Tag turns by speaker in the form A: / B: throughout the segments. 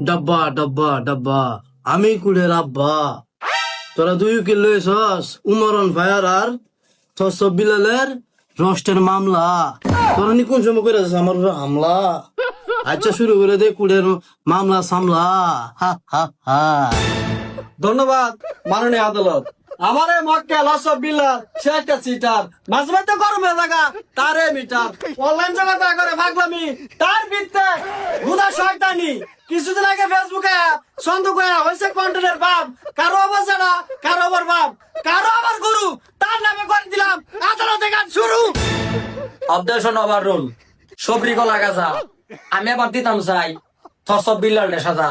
A: ডাব্বা ডাব্বা ডাব্বা আমি কুড়ের আব্বা। তোরা দুই উকিল লইছস উমরন ফায়ার আর সব বিলালের রস্টের মামলা। তোরা নি কোন সময় করে যাস আমার উপরে হামলা? আচ্ছা শুরু করে দে কুড়ের মামলা সামলা। হা হা হা।
B: ধন্যবাদ মাননীয় আদালত। আমার এই মক্কেল অসব বিল্লাল সে একটা চিটার, মাঝে মধ্যে গরমে থাকা তারে মিটার, অনলাইন জগতে করে ভাগলামি তার বিত্তে গুদা শয়তানি। কিছুদিন আগে ফেসবুকে সন্দেহ হয়েছে কন্টেন্টের বাপ, কারো আবার জানা কারো আবার বাপ কারো আবার গুরু, তার নামে করে দিলাম আদালতে গান শুরু। Objection over rule. সবরি গলা গাছা আমি আবার দিতাম চাই থসব বিল্লাল সাজা।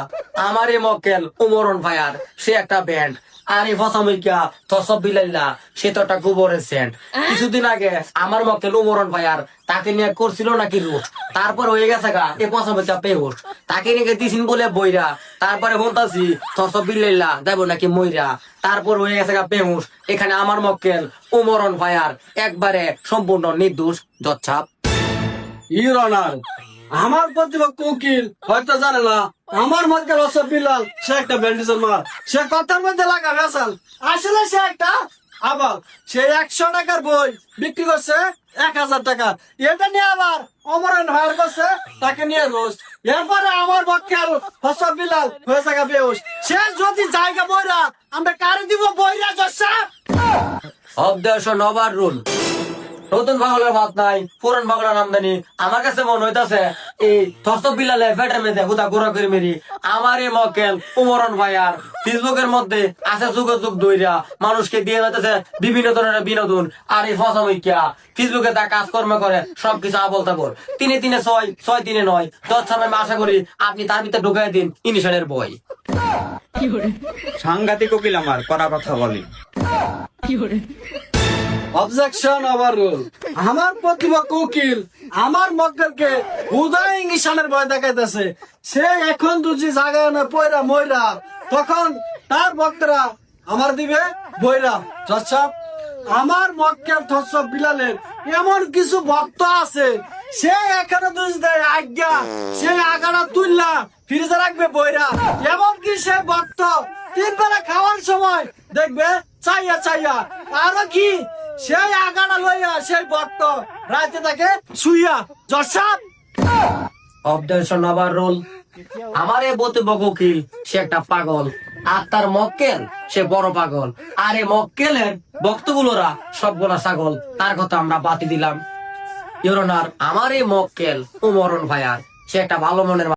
B: আমার এই মক্কেল উমরন ফায়ার সে একটা ব্যান্ড, আর এই ফসামিকা থসব বিলাল্লা সে তো একটা গোবরের সেন্ট। কিছুদিন আগে আমার মক্কেল উমরন ফায়ার তাকে নিয়ে করছিল নাকি রুট, তারপর হয়ে গেছে গা এ ফসামিকা পেহুস, তাকে নিয়ে দিছিন বলে বইরা, তারপরে বলতাছি থসব বিল্লাল্লা যাবো নাকি মইরা, তারপর হয়ে গেছে গা পেহুস। এখানে আমার মক্কেল উমরন ফায়ার একবারে সম্পূর্ণ নির্দোষ জচ্ছাপ। ইউর অনার, আমার প্রতিপক্ষ উকিল হয়তো জানে না আমার মক্কেল অসব বিল্লাল সে একটা ব্যান্ডিজের মাল, সে কথার মধ্যে লাগা ভেসাল। আসলে সে একটা আবাল, সে 100 টাকার বই বিক্রি করছে 1000 টাকা, এটা নিয়ে আবার অমরন হায়ার করছে তাকে নিয়ে রোজ। এরপরে আমার মক্কেল অসব বিল্লাল হয়েছে গা বেহুশ। সে যদি জায়গা বইরা আমরা কারে দিব বইরা জসা। Objection over rule. নতুন বাংলার ভাত নাই, পুরান বাংলার আমদানি। আমার কাছে মনে হইতাছে এই থসব বিলালে ফেটের মেয়েদের হুদা ঘোরা করে মেরি আমার এই মক্কেল উমরন ভাইয়ার ফেসবুকের মধ্যে আছে যুগে যুগ দইরা মানুষকে দিয়ে যাইতেছে বিভিন্ন ধরনের বিনোদন। আর এই ফসামিকা ফেসবুকে তা কাজকর্ম করে সবকিছু আবল তাবল। 3 3 6 6 3 9 10 সময় আশা করি আপনি তার ভিতরে ঢুকাই দিন ইনিশনের বই।
C: সাংঘাতিক উকিল আমার করা কথা বলি।
B: Objection over rule. আমার প্রতিপক্ষ উকিল আমার মক্কেলকে হুদাই ইংলিশানের ভয় দেখাইতেছে। সে এখন দুজি জায়গায় না পয়রা ময়রা, তখন তার ভক্তরা আমার দিবে বইরা জচ্ছাপ। আমার মক্কেল থসব বিলালের এমন কিছু ভক্ত আছে সে এখানে দুজ দেয় আজ্ঞা, সে আগাটা তুললা ফ্রিজে রাখবে বইরা। এমনকি সে ভক্ত 3 বেলা খাওয়ার সময় দেখবে চাইয়া চাইয়া, আরো কি সেই আগাটা লইয়া সেই ভক্ত রাতে তাকে শুইয়া জসাব। Objection over rule. আমার এই প্রতিপক্ষ উকিল সে একটা পাগল, আর তার মক্কেল সে বড় পাগল। আর এই মক্কেলের ভক্তগুলোরা সবগুলা ছাগল, তার কথা আমরা বাতি দিলাম। ইউর অনার, আমার এই মক্কেল উমরন ভাইয়ার সে একটা ভালো মনের